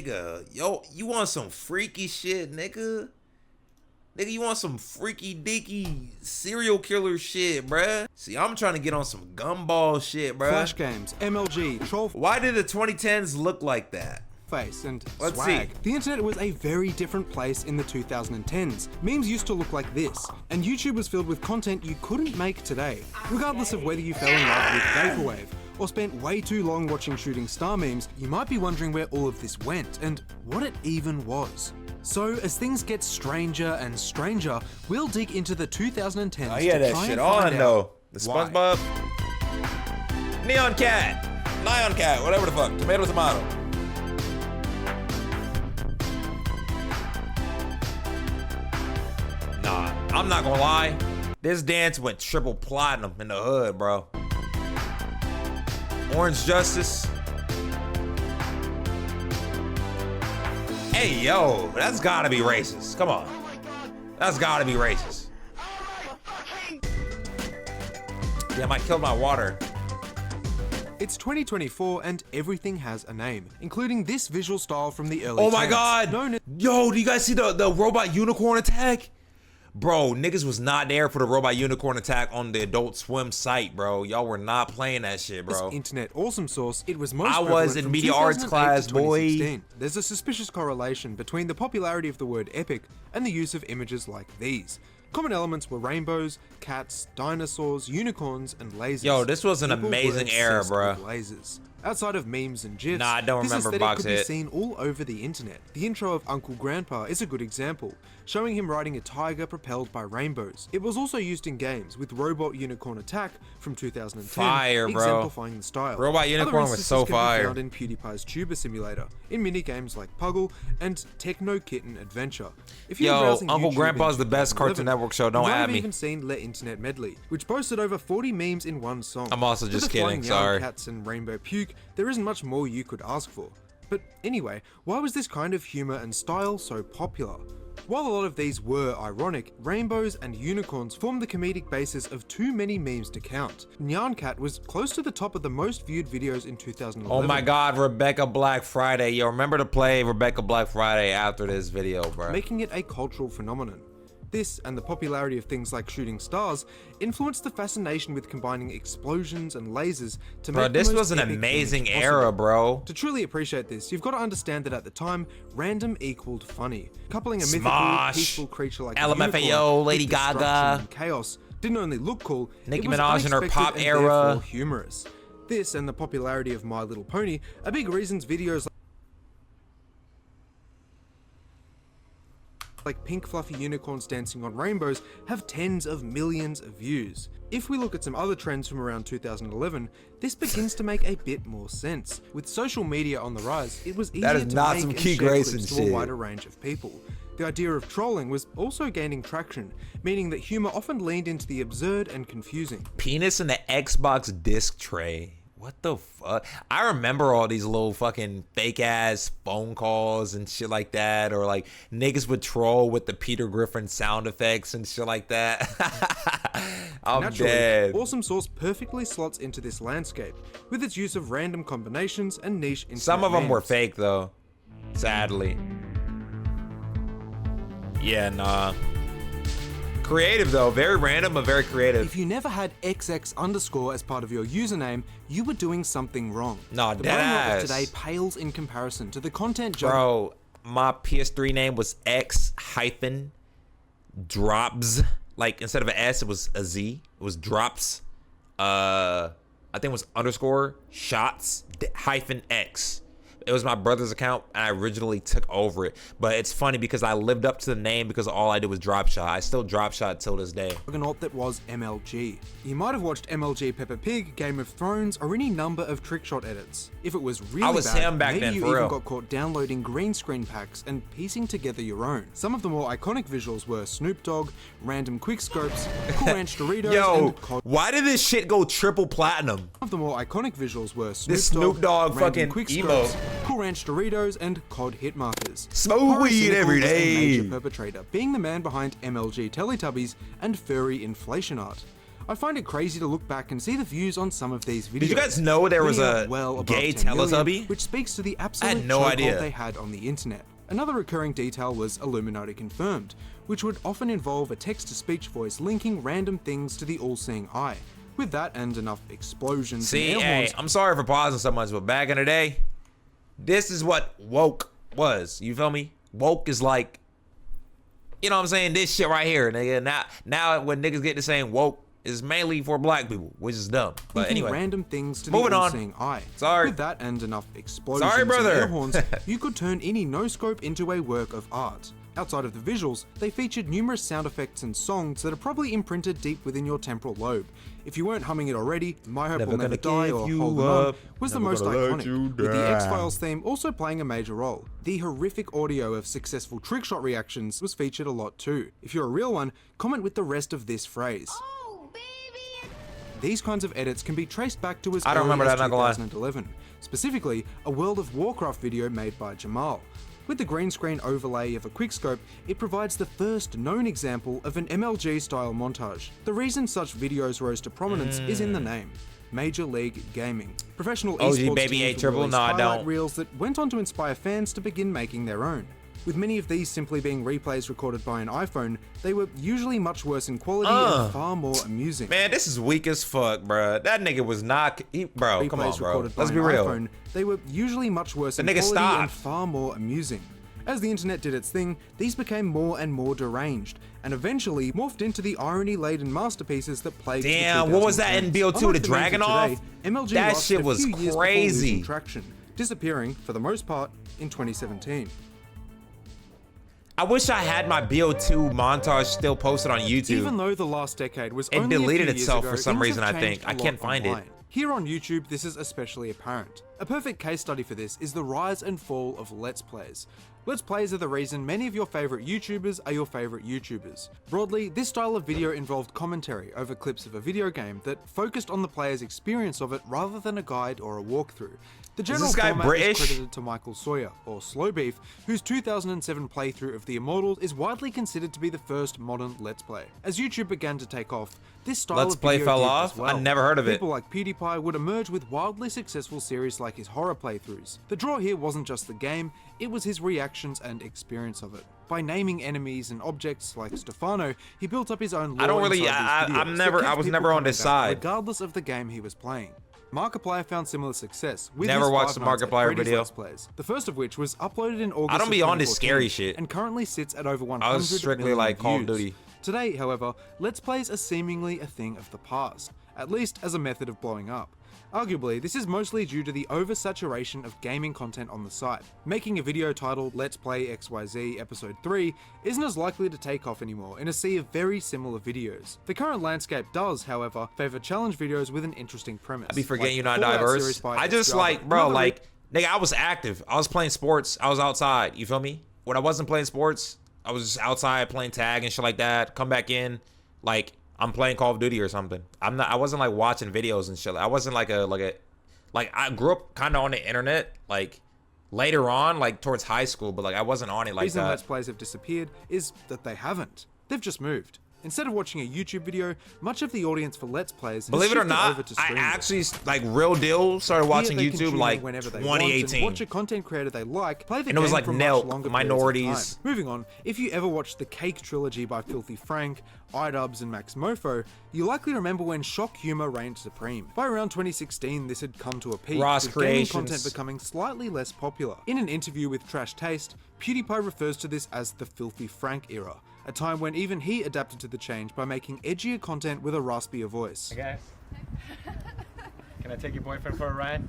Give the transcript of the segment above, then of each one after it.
Nigga, yo, you want some freaky shit, nigga? Nigga, you want some freaky dicky serial killer shit, bruh? See, I'm trying to get on some gumball shit, bruh. Flash games, MLG, troll. Why did the 2010s look like that? Face and Let's swag. see. The internet was a very different place in the 2010s. Memes used to look like this, and YouTube was filled with content you couldn't make today. Regardless of whether you fell in love with Vaporwave or spent way too long watching shooting star memes, you might be wondering where all of this went and what it even was. So as things get stranger and stranger, we'll dig into the 2010s I hear to that try shit and on find though. out The why. SpongeBob, Neon Cat, Lion Cat, whatever the fuck, tomato. Nah, I'm not gonna lie. This dance went triple platinum in the hood, bro. Orange Justice. Hey, yo, that's gotta be racist. Come on. That's gotta be racist. Damn, I killed my water. It's 2024 and everything has a name, including this visual style from the early Oh my 10s, god! known as Yo, do you guys see the robot unicorn attack? Bro, niggas was not there for the robot unicorn attack on the Adult Swim site, bro. Y'all were not playing that shit, bro. Internet awesome source. It was most I was prevalent in from media arts 2008 class, to boy. 2016. There's a suspicious correlation between the popularity of the word epic and the use of images like these. Common elements were rainbows, cats, dinosaurs, unicorns, and lasers. Yo, this was an People were amazing era, obsessed bruh. with lasers. Outside of memes and gifs, Nah, I don't this remember aesthetic Box could be Hit. seen all over the internet. The intro of Uncle Grandpa is a good example, showing him riding a tiger propelled by rainbows. It was also used in games, with Robot Unicorn Attack from 2010, Fire, bro. exemplifying the style. Robot Unicorn Other was so instances can be fire. found in PewDiePie's Tuber Simulator, in minigames like Puggle and Techno Kitten Adventure. If you're Yo, browsing Uncle YouTube Grandpa's in the best Cartoon 2011, Network show. Don't you might at have me. even seen Le Internet Medley, which boasted over 40 memes in one song. I'm also With just the kidding, flying yarn sorry. Cats and Rainbow Puke, there isn't much more you could ask for. But anyway, why was this kind of humor and style so popular? While a lot of these were ironic, rainbows and unicorns form the comedic basis of too many memes to count. Nyan Cat was close to the top of the most viewed videos in 2011. Oh my god, Rebecca Black Friday. Yo, remember to play Rebecca Black Friday after this video, bro. Making it a cultural phenomenon. This, and the popularity of things like shooting stars, influenced the fascination with combining explosions and lasers to Bro, make the this most was an epic amazing image era, possible. bro. To truly appreciate this, you've got to understand that at the time, random equaled funny. Coupling a mythical, Smosh, peaceful creature like a LMFAO, unicorn Lady with destruction Gaga. and chaos didn't only look cool, Nicki it was Minaj in her unexpected pop and era. therefore humorous. This and the popularity of My Little Pony are big reasons videos like pink fluffy unicorns dancing on rainbows have tens of millions of views. If we look at some other trends from around 2011, this begins to make a bit more sense. With social media on the rise, it was easier is to not make some and Key share Grayson clips to shit. a wider range of people. The idea of trolling was also gaining traction, meaning that humor often leaned into the absurd and confusing. Penis in the Xbox disc tray. What the fuck? I remember all these little fucking fake ass phone calls and shit like that, or like niggas would troll with the Peter Griffin sound effects and shit like that. I'm Naturally, dead. Awesome Source perfectly slots into this landscape, with its use of random combinations and niche internet Some of them were memes. fake though, sadly. Yeah, nah. Creative though, very random but very creative. If you never had XX_ as part of your username, you were doing something wrong. Nah, the brain rot deadass. of today pales in comparison to the content Bro, my PS3 name was X hyphen drops. Like instead of an S, it was a Z. It was drops. I think it was underscore shots hyphen X. It was my brother's account, and I originally took over it. But it's funny because I lived up to the name because all I did was drop shot. I still drop shot till this day. juggernaut that was MLG. You might have watched MLG Peppa Pig, Game of Thrones, or any number of trickshot edits. If it was really I was bad, him back maybe then, you for even real. got caught downloading green screen packs and piecing together your own. Some of the more iconic visuals were Snoop Dogg, random quickscopes, Cool Ranch Doritos, Yo, and COD. why did this shit go triple platinum? Some of the more iconic visuals were Snoop This Snoop Dogg random fucking quickscopes, emote. Cool Ranch Doritos, and COD hit markers. Smoke Horace weed Cynical every was a major day. perpetrator, being the man behind MLG Teletubbies and furry inflation art. I find it crazy to look back and see the views on some of these videos. Did you guys know there was Many are a well above gay 10 million, Teletubby? which speaks to the absolute no chokehold idea. they had on the internet. Another recurring detail was Illuminati confirmed, which would often involve a text-to-speech voice linking random things to the all-seeing eye. With that and enough explosions See, and air hey, horns, I'm sorry for pausing so much, but back in the day, this is what woke was. You feel me? Woke is like, you know what I'm saying? This shit right here, nigga. Now when niggas get to saying woke, is mainly for black people, which is dumb. But linking anyway, random things to moving the on. all-seeing eye. Sorry. With that and enough explosions Sorry, brother. and air horns, you could turn any no-scope into a work of art. Outside of the visuals, they featured numerous sound effects and songs that are probably imprinted deep within your temporal lobe. If you weren't humming it already, My Hope Will Never Die or Hold On was the most iconic, with the X-Files theme also playing a major role. The horrific audio of successful trickshot reactions was featured a lot too. If you're a real one, comment with the rest of this phrase. Oh, baby! These kinds of edits can be traced back to as I don't early remember as that, not gonna lie. 2011, specifically a World of Warcraft video made by Jamal. With the green screen overlay of a quickscope, it provides the first known example of an MLG-style montage. The reason such videos rose to prominence is in the name. Major League Gaming. Professional OG esports baby teams A would triple? release No, I highlight don't. reels that went on to inspire fans to begin making their own. With many of these simply being replays recorded by an iPhone, they were usually much worse in quality and far more amusing. man, this is weak as fuck, bro. That nigga was not, bro. Come on, Replays bro. recorded by Let's be an real. iPhone, they were usually much worse in nigga quality and stopped. far more amusing. As the internet did its thing, these became more and more deranged, and eventually morphed into the irony-laden masterpieces that plagued Damn, the what was that in 2010s. BO2, Unlike the the memes of Dragunov? today, MLG That lasted shit a was few years before crazy. losing traction, disappearing, for the most part, in 2017. I wish I had my BO2 montage still posted on YouTube. Even though the last decade was It only a deleted few years itself ago, for some things reason, have I think. changed a I lot can't find it. online. Here on YouTube, this is especially apparent. A perfect case study for this is the rise and fall of Let's Plays. Let's Plays are the reason many of your favorite YouTubers are your favorite YouTubers. Broadly, this style of video involved commentary over clips of a video game that focused on the player's experience of it rather than a guide or a walkthrough. The general this guy format British? is credited to Michael Sawyer, or Slowbeef, whose 2007 playthrough of The Immortals is widely considered to be the first modern Let's Play. As YouTube began to take off, this style Let's of Play video fell did off? as well. I never heard of it. People like PewDiePie would emerge with wildly successful series like his horror playthroughs. The draw here wasn't just the game, it was his reactions and experience of it. By naming enemies and objects like Stefano, he built up his own lore I don't really- inside these I'm videos never- that I kept was people never on coming this back, side. regardless of the game he was playing. Markiplier found similar success with Never his watched Five the Nights at Markiplier Freddy's video. Let's Plays. The first of which was uploaded in August. I don't of be on this 2014 scary shit. and currently sits at over 100 I was strictly million like Call of views. Duty. Today, however, Let's Plays are seemingly a thing of the past, at least as a method of blowing up. Arguably, this is mostly due to the oversaturation of gaming content on the site. Making a video titled Let's Play XYZ Episode 3 isn't as likely to take off anymore in a sea of very similar videos. The current landscape does, however, favor challenge videos with an interesting premise. I be forgetting like you're not the Fallout series diverse. by I just Xjava. like, bro, Another like, nigga, I was active. I was playing sports. I was outside. You feel me? When I wasn't playing sports, I was just outside playing tag and shit like that. Come back in, like I'm playing Call of Duty or something. I wasn't like watching videos and shit. I wasn't like I grew up kind of on the internet, like later on, like towards high school, but like I wasn't on it like reason that. Let's Plays have disappeared is that they haven't. They've just moved. Instead of watching a YouTube video, much of the audience for Let's Plays has Believe it or shifted over not, to I streaming. actually like real deal started watching Here they can YouTube tune in like whenever they want and 2018. watch a content creator they like, play the And it was game like for much Nelk, longer Minorities. periods of time. Moving on, if you ever watched the Cake trilogy by Filthy Frank, iDubbbz, and Max Mofo, you likely remember when shock humor reigned supreme. By around 2016, this had come to a peak, Ross with gaming Creations. content becoming slightly less popular. In an interview with Trash Taste, PewDiePie refers to this as the Filthy Frank era, a time when even he adapted to the change by making edgier content with a raspier voice. Hey guys, can I take your boyfriend for a ride?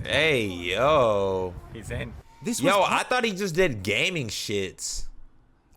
Hey yo, He's in. This was yo, I thought he just did gaming shits.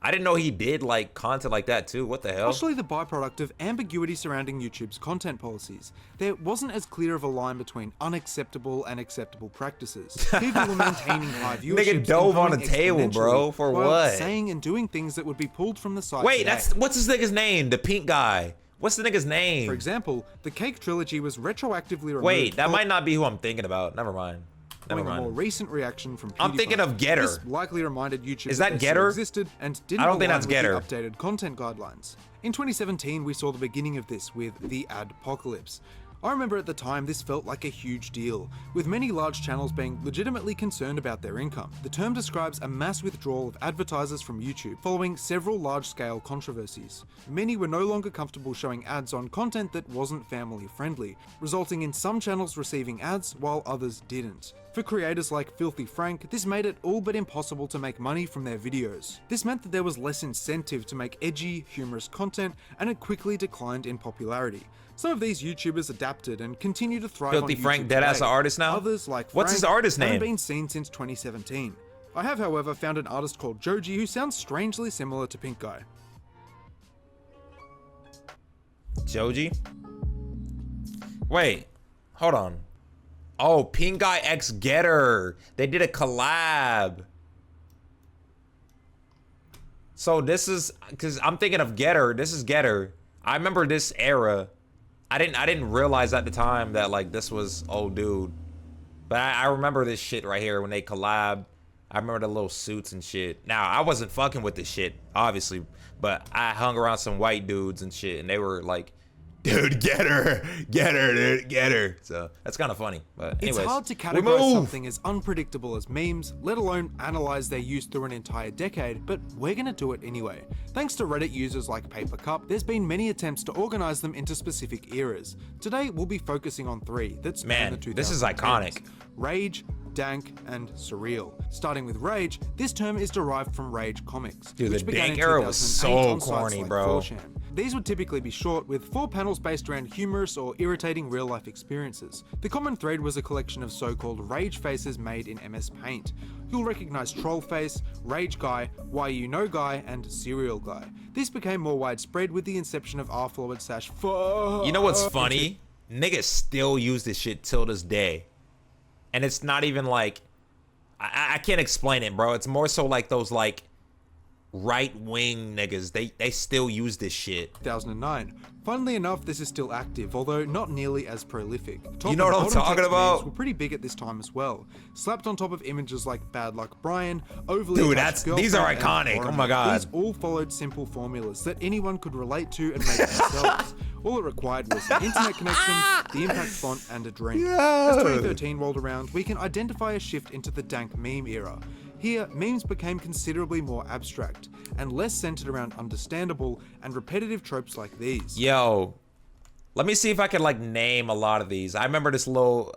I didn't know he did like content like that too. What the hell? partially the byproduct of ambiguity surrounding YouTube's content policies. There wasn't as clear of a line between unacceptable and acceptable practices. People were maintaining high viewership. Nigga dove on a table, bro. For what? Saying and doing things that would be pulled from the site. Wait, today. that's what's this nigga's name? The pink guy. What's the nigga's name? For example, the Cake trilogy was retroactively removed. Wait, that might not be who I'm thinking about. Never mind. Never Following a more mind. recent reaction from PewDiePie, I'm thinking of Getter. This likely reminded YouTube Is that they still Getter? existed and didn't I don't think align that's with Getter. the updated content guidelines. In 2017, we saw the beginning of this with the adpocalypse. I remember at the time this felt like a huge deal, with many large channels being legitimately concerned about their income. The term describes a mass withdrawal of advertisers from YouTube following several large-scale controversies. Many were no longer comfortable showing ads on content that wasn't family friendly, resulting in some channels receiving ads while others didn't. For creators like Filthy Frank, this made it all but impossible to make money from their videos. This meant that there was less incentive to make edgy, humorous content, and it quickly declined in popularity. Some of these YouTubers adapted and continue to thrive Filthy on YouTube Frank, deadass today. an artist now? Others, like What's his Frank, artist haven't name? been seen since 2017. I have, however, found an artist called Joji who sounds strangely similar to Pink Guy. Joji? Wait, hold on. Oh, Pink Guy X Getter. They did a collab. So this is, cause I'm thinking of Getter. This is Getter. I remember this era. I didn't realize at the time that like this was old dude. But I remember this shit right here when they collabed. I remember the little suits and shit. Now, I wasn't fucking with this shit, obviously. But I hung around some white dudes and shit. And they were like, dude, get her, dude, get her. So that's kind of funny. But anyways, It's hard to we categorize move. something as unpredictable as memes, let alone analyze their use through an entire decade, but we're gonna do it anyway. Thanks to Reddit users like Paper Cup, there's been many attempts to organize them into specific eras. Today, we'll be focusing on three that span Man, the 2010s. this is iconic. Rage, dank, and surreal. Starting with Rage, this term is derived from Rage comics, Dude, which the began dank in era was 2008 so on sites corny, like bro. 4chan. These would typically be short, with 4 panels based around humorous or irritating real-life experiences. The common thread was a collection of so-called rage faces made in MS Paint. You'll recognize Troll Face, Rage Guy, Why You Know Guy, and Serial Guy. This became more widespread with the inception of r/fuck. You know what's funny? Niggas still use this shit till this day. And it's not even like, I can't explain it, bro. It's more so like those like right-wing niggas. They still use this shit. 2009. Funnily enough, this is still active, although not nearly as prolific. Top You know and what I'm bottom talking text about? memes were pretty big at this time as well. Slapped on top of images like Bad Luck Brian, overly Dude, attached these are girlfriend, and iconic. Oh foreigner. my God. These all followed simple formulas that anyone could relate to and make themselves. All it required was an internet connection, the impact font, and a drink. As 2013 rolled around, we can identify a shift into the dank meme era. Here, memes became considerably more abstract, and less centered around understandable and repetitive tropes like these. Yo, let me see if I can like name a lot of these. I remember this little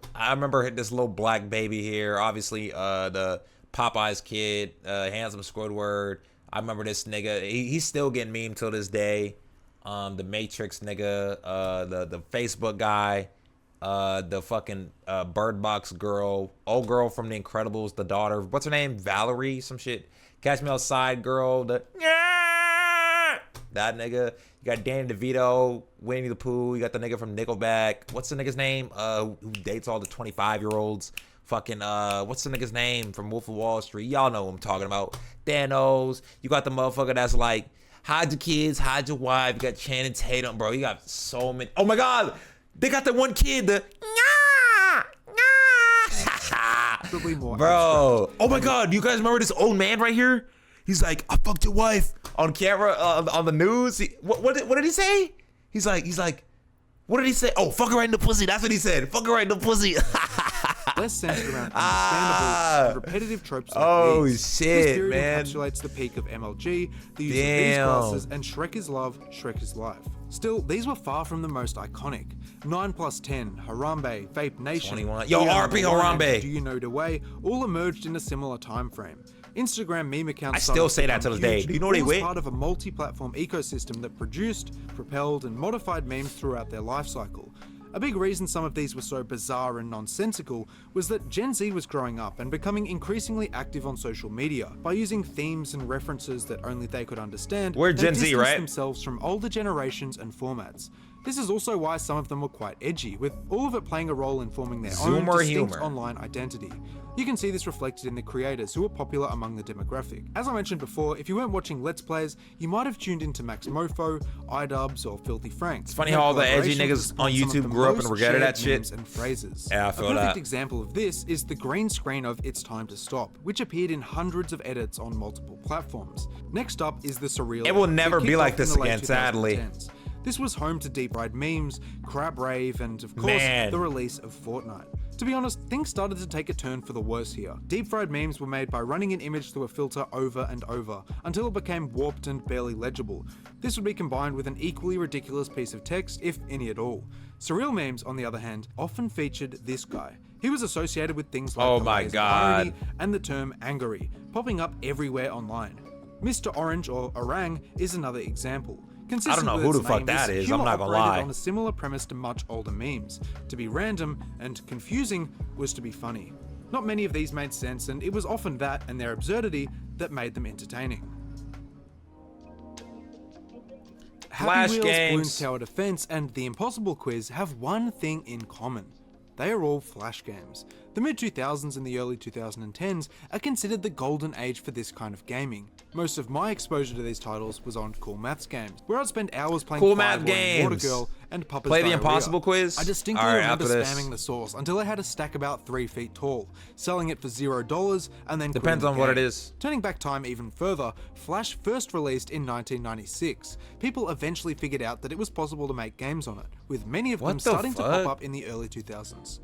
black baby here. Obviously, the Popeyes kid, handsome Squidward. I remember this nigga. He's still getting meme till this day. The Matrix nigga, the Facebook guy, the fucking Bird Box girl, old girl from The Incredibles, the daughter. What's her name? Valerie, some shit. Catch Me Outside girl, that nigga. You got Danny DeVito, Winnie the Pooh. You got the nigga from Nickelback. What's the nigga's name? Who dates all the 25-year-olds? Fucking what's the nigga's name from Wolf of Wall Street? Y'all know what I'm talking about. Thanos. You got the motherfucker that's like, hide your kids, hide your wife. You got Channing Tatum, bro. You got so many. Oh my God, they got that one kid. Probably more Bro, oh my God, you guys remember this old man right here? He's like, I fucked your wife on camera on the news. What did he say? He's like, what did he say? Oh, fuck her right in the pussy. That's what he said. Fuck her right in the pussy. less centered around understandable and repetitive tropes like Oh, these. shit, This period man. encapsulates the peak of MLG, the use of these Damn. classes, and Shrek is love, Shrek is life. Still, these were far from the most iconic. 9+10, Harambe, Vape Nation, 21. Yo, Do You Know RP the Way, Harambe. and Do You Know the Way all emerged in a similar time frame. Instagram meme accounts I still say that to become this day. huge, Do you know they all as way? part of a multi-platform ecosystem that produced, propelled, and modified memes throughout their life cycle. A big reason some of these were so bizarre and nonsensical was that Gen Z was growing up and becoming increasingly active on social media. By using themes and references that only they could understand, We're they Gen Z, distanced right? themselves from older generations and formats. This is also why some of them were quite edgy, with all of it playing a role in forming their own Zoomer distinct humor. online identity. You can see this reflected in the creators who were popular among the demographic. As I mentioned before, if you weren't watching Let's Plays, you might have tuned into Max Mofo, iDubbbz, or Filthy Frank. It's funny how all the edgy niggas on YouTube grew up and regretted that shit. And phrases. Yeah, I feel a perfect that. example of this is the green screen of It's Time to Stop, which appeared in hundreds of edits on multiple platforms. Next up is the Surreal. It will never be kicked like off this in the late again, sadly. 2010s. This was home to deep fried memes, crab rave, and of course, Man. the release of Fortnite. To be honest, things started to take a turn for the worse here. Deep fried memes were made by running an image through a filter over and over, until it became warped and barely legible. This would be combined with an equally ridiculous piece of text, if any at all. Surreal memes, on the other hand, often featured this guy. He was associated with things like Oh the my layers of God. irony and the term angery, popping up everywhere online. Mr. Orange, or Orang, is another example. I don't know who the fuck that is, I'm not gonna lie. On a similar premise to much older memes. To be random and confusing was to be funny. Not many of these made sense, and it was often that and their absurdity that made them entertaining. Flash Happy Wheels, games. Bloons Tower Defense, and The Impossible Quiz have one thing in common. They are all Flash games. The mid-2000s and the early 2010s are considered the golden age for this kind of gaming. Most of my exposure to these titles was on Cool Maths games, where I'd spend hours playing Cool Math Fireball and Water games. Girl and Papa's Play the Diarrhea. Impossible Quiz? I distinctly Alright, remember after this. spamming the source until I had a stack about 3 feet tall, selling it for $0 and then Depends quitting on the what it game. is. Turning back time even further, Flash first released in 1996. People eventually figured out that it was possible to make games on it, with many of What them the starting to fuck? pop up in the early 2000s.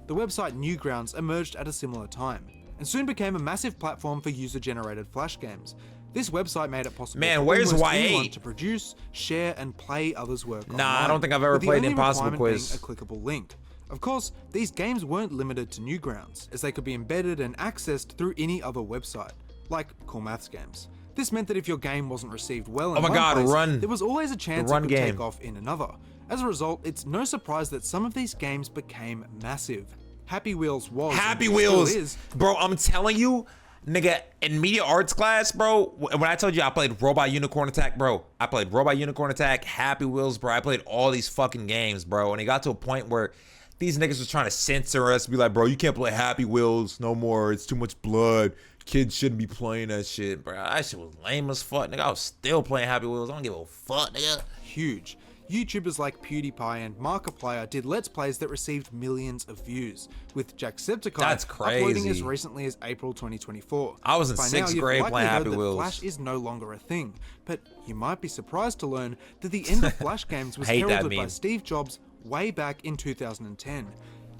The website Newgrounds emerged at a similar time, and soon became a massive platform for user-generated Flash games. This website made it possible Man, for where's almost Y8? anyone to produce, share, and play others' work Nah, I online, don't think I've ever with the played the only Impossible requirement Quiz. being a clickable link. Of course, these games weren't limited to Newgrounds, as they could be embedded and accessed through any other website, like Cool Maths games. This meant that if your game wasn't received well in Oh my one God, place, Run. there was always a chance Run it could game. take off in another. As a result, it's no surprise that some of these games became massive. Happy Wheels was, Happy and Wheels, still is, bro. I'm telling you, nigga. In media arts class, bro. When I told you I played Robot Unicorn Attack, bro. I played Robot Unicorn Attack, Happy Wheels, bro. I played all these fucking games, bro. And it got to a point where these niggas was trying to censor us, be like, bro, you can't play Happy Wheels no more. It's too much blood. Kids shouldn't be playing that shit, bro. That shit was lame as fuck, nigga. I was still playing Happy Wheels. I don't give a fuck, nigga. huge. YouTubers like PewDiePie and Markiplier did Let's Plays that received millions of views, with Jacksepticeye That's uploading crazy. as recently as April 2024. I was in By sixth now, you've grade likely playing heard Happy that Wheels. Flash is no longer a thing, but you might be surprised to learn that the end of Flash games was Hate that heralded by meme. Steve Jobs way back in 2010.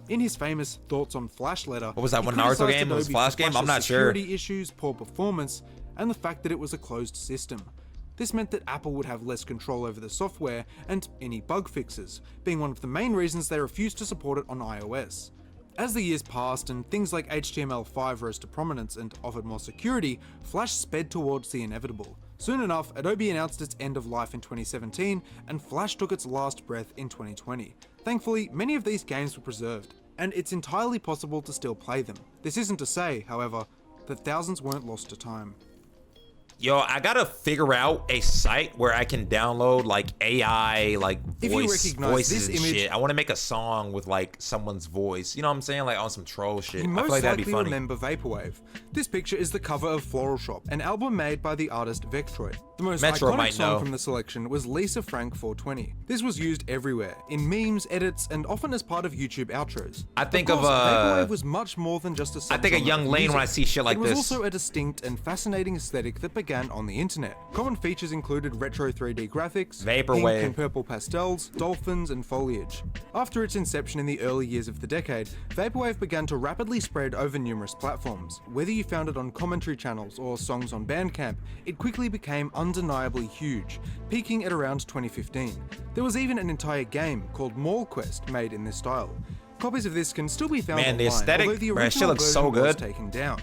In his famous Thoughts on Flash letter, What was that, he one Naruto criticized game? It was Adobe Flash for game? I'm Flash's not sure. security issues, poor performance, and the fact that it was a closed system. This meant that Apple would have less control over the software and any bug fixes, being one of the main reasons they refused to support it on iOS. As the years passed and things like HTML5 rose to prominence and offered more security, Flash sped towards the inevitable. Soon enough, Adobe announced its end of life in 2017, and Flash took its last breath in 2020. Thankfully, many of these games were preserved, and it's entirely possible to still play them. This isn't to say, however, that thousands weren't lost to time. Yo, I gotta figure out a site where I can download like AI, like If you voices recognize this and image- shit. I want to make a song with like someone's voice. You know what I'm saying? Like on some troll shit. You I feel most like that'd be likely funny. remember Vaporwave. This picture is the cover of Floral Shop, an album made by the artist Vectroid. The most Metro iconic might song know. from the selection was Lisa Frank 420. This was used everywhere, in memes, edits, and often as part of YouTube outros. I think of of, course, Vaporwave was much more than just a I think of subgenre Young of Lane music. when I see shit like It was this. also a distinct and fascinating aesthetic that began on the internet. Common features included retro 3D graphics, Vaporwave. pink and purple pastels, dolphins, and foliage. After its inception in the early years of the decade, Vaporwave began to rapidly spread over numerous platforms. Whether you found it on commentary channels or songs on Bandcamp, it quickly became undeniably huge, peaking at around 2015. There was even an entire game called Mall Quest made in this style. Copies of this can still be found Man, online, the aesthetic- although the bro, that shit original looks so version was good. taken down.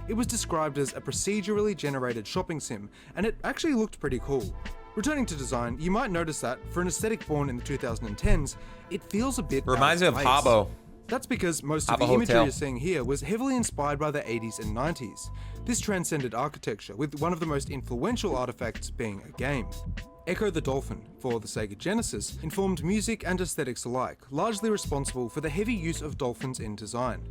It was described as a procedurally generated shopping sim, and it actually looked pretty cool. Returning to design, you might notice that, for an aesthetic born in the 2010s, it feels a bit Reminds me out of place. Habbo. That's because most of Habbo the imagery Hotel. you're seeing here was heavily inspired by the 80s and 90s. This transcended architecture, with one of the most influential artifacts being a game. Echo the Dolphin, for the Sega Genesis, informed music and aesthetics alike, largely responsible for the heavy use of dolphins in design.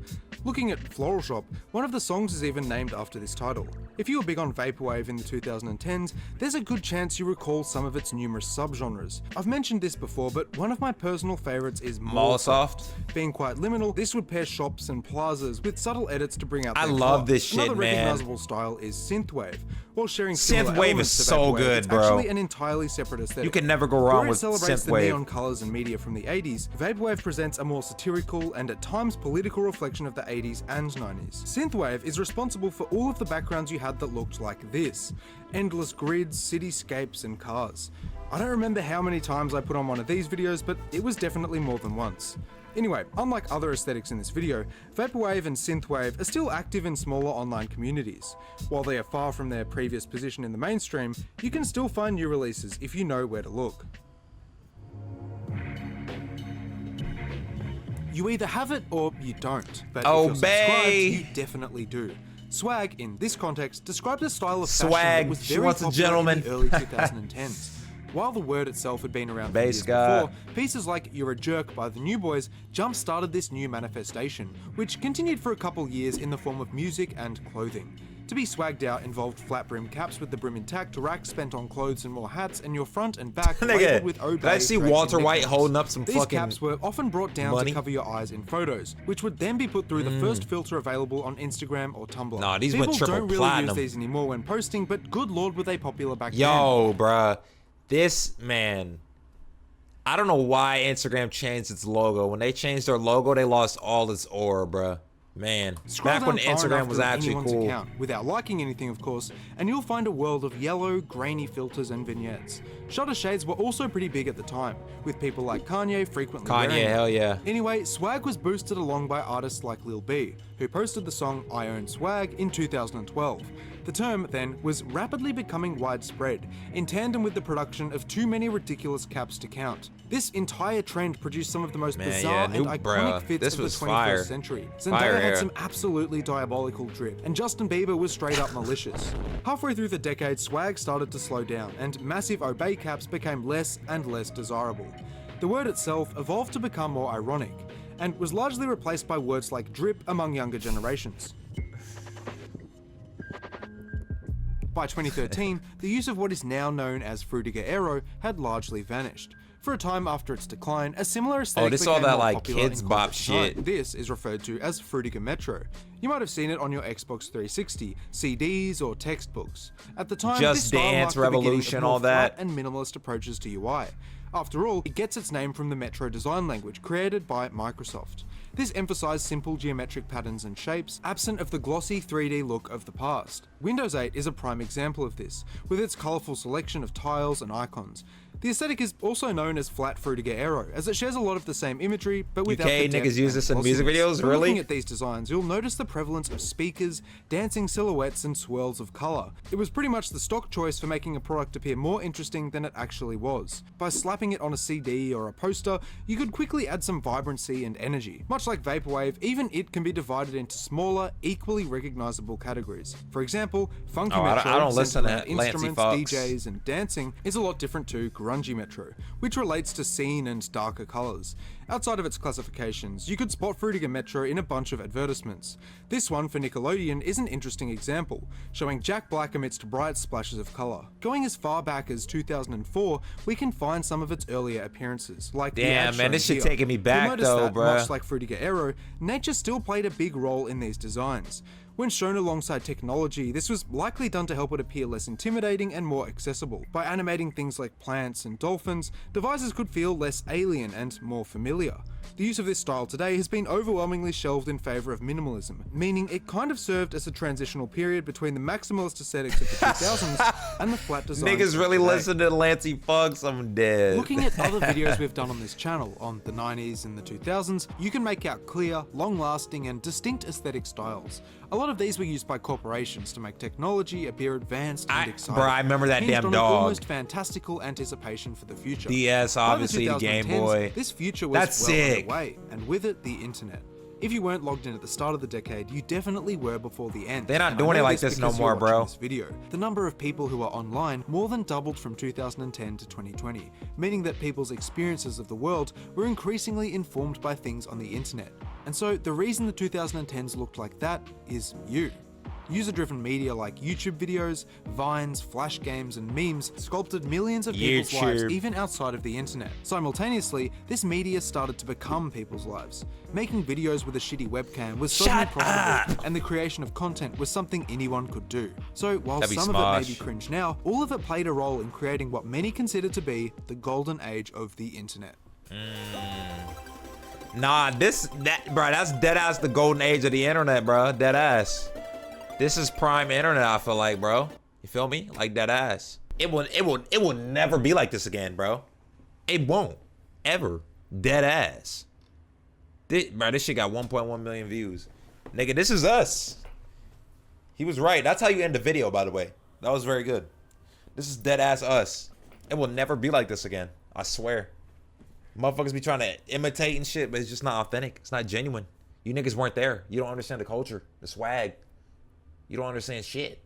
Looking at Floral Shop, one of the songs is even named after this title. If you were big on Vaporwave in the 2010s, there's a good chance you recall some of its numerous subgenres. I've mentioned this before, but one of my personal favourites is Mallsoft. Being quite liminal, this would pair shops and plazas with subtle edits to bring out their I love club. this shit, Another man. recognizable style is Synthwave. While sharing similar Synthwave elements is to so Vaporwave, good, it's bro. actually an entirely separate aesthetic. You can never go wrong Where with it celebrates the Synthwave. neon colours and media from the 80s, Vaporwave presents a more satirical and at times political reflection of the 80s and 90s. Synthwave is responsible for all of the backgrounds you had that looked like this. Endless grids, cityscapes and cars. I don't remember how many times I put on one of these videos, but it was definitely more than once. Anyway, unlike other aesthetics in this video, Vaporwave and Synthwave are still active in smaller online communities. While they are far from their previous position in the mainstream, you can still find new releases if you know where to look. You either have it or you don't, but if you're subscribed, you definitely do. Swag, in this context, described a style of fashion Swag, that was she very wants a popular gentleman. in the early 2010s. While the word itself had been around for Bass years guy. before, pieces like You're a Jerk by the New Boys jump-started this new manifestation, which continued for a couple years in the form of music and clothing. To be swagged out involved flat brim caps with the brim intact, racks spent on clothes and more hats, and your front and back labeled with Obey. Did I see drapes, Walter and White nicknames. holding up some These fucking caps were often brought down money? to cover your eyes in photos, which would then be put through the first filter available on Instagram or Tumblr. Nah, these People went triple don't really platinum. use these anymore when posting, but good lord were they popular back then. Yo, bruh. This, man. I don't know why Instagram changed its logo. When they changed their logo, they lost all its aura, bruh. Man. Scroll Back when down far Instagram enough was to actually anyone's cool. account, without liking anything of course, and you'll find a world of yellow, grainy filters and vignettes. Shutter shades were also pretty big at the time, with people like Kanye frequently wearing Kanye, them. hell yeah. Anyway, swag was boosted along by artists like Lil B, who posted the song I Own Swag in 2012. The term, then, was rapidly becoming widespread, in tandem with the production of too many ridiculous caps to count. This entire trend produced some of the most Man, bizarre yeah, and Nuke, iconic bruh. fits This of the was 21st fire. century. Fire Zendaya had era. some absolutely diabolical drip, and Justin Bieber was straight up malicious. Halfway through the decade, swag started to slow down, and massive Obey caps became less and less desirable. The word itself evolved to become more ironic, and was largely replaced by words like drip among younger generations. By 2013, the use of what is now known as Fruitiger Aero had largely vanished. For a time after its decline, a similar aesthetic this all became that, more like, popular kids in bop corporate design. shit. This is referred to as Fruitiger Metro. You might have seen it on your Xbox 360, CDs, or textbooks. At the time, Just this style Dance marked the beginning of Revolution, more all that. flat and minimalist approaches to UI. After all, it gets its name from the Metro design language created by Microsoft. This emphasized simple geometric patterns and shapes, absent of the glossy 3D look of the past. Windows 8 is a prime example of this, with its colorful selection of tiles and icons. The aesthetic is also known as Flat Fruitiger Aero, as it shares a lot of the same imagery, but without UK the depth niggas use and this in music glossiness. videos? When Really? looking at these designs, you'll notice the prevalence of speakers, dancing silhouettes, and swirls of color. It was pretty much the stock choice for making a product appear more interesting than it actually was. By slapping it on a CD or a poster, you could quickly add some vibrancy and energy. Much like Vaporwave, even it can be divided into smaller, equally recognizable categories. For example, funky Oh, I metro, don't listen centered to around Lancey instruments, Fox. DJs, and dancing, is a lot different to grungy metro, which relates to scene and darker colors. Outside of its classifications, you could spot Fruitiger Metro in a bunch of advertisements. This one for Nickelodeon is an interesting example, showing Jack Black amidst bright splashes of color. Going as far back as 2004, we can find some of its earlier appearances, like the Damn, ad man, this shown shit here. taking me You'll back, notice though, that, bruh. much like Fruitiger Aero, nature still played a big role in these designs. When shown alongside technology, this was likely done to help it appear less intimidating and more accessible. By animating things like plants and dolphins, devices could feel less alien and more familiar. The use of this style today has been overwhelmingly shelved in favor of minimalism, meaning it kind of served as a transitional period between the maximalist aesthetics of the 2000s and the flat designs Niggas of really today. listen to Lancey Fox. I'm dead. Looking at other videos we've done on this channel on the 90s and the 2000s, you can make out clear, long-lasting, and distinct aesthetic styles. A lot of these were used by corporations to make technology appear advanced and exciting. Bruh, I remember that hinged damn on an dog. almost fantastical anticipation for the future. DS, By the obviously, the Game 2010s, Boy. This future was That's well sick. underway, and with it, the internet. If you weren't logged in at the start of the decade, you definitely were before the end. They're not And I doing it know like this no because you're more, bro. watching this video. The number of people who are online more than doubled from 2010 to 2020, meaning that people's experiences of the world were increasingly informed by things on the internet. And so the reason the 2010s looked like that is you. User-driven media like YouTube videos, Vines, Flash games, and memes sculpted millions of people's lives even outside of the internet. Simultaneously, this media started to become people's lives. Making videos with a shitty webcam was suddenly profitable, and the creation of content was something anyone could do. So while some of it may be cringe now, all of it played a role in creating what many consider to be the golden age of the internet. Nah, bro, that's dead ass the golden age of the internet, bro. Dead ass. This is prime internet, I feel like, bro. You feel me? Like dead ass. It will never be like this again, bro. It won't. Ever. Dead ass. This shit got 1.1 million views. Nigga, this is us. He was right. That's how you end the video, by the way. That was very good. This is dead ass us. It will never be like this again. I swear. Motherfuckers be trying to imitate and shit, but it's just not authentic. It's not genuine. You niggas weren't there. You don't understand the culture, the swag. You don't understand shit.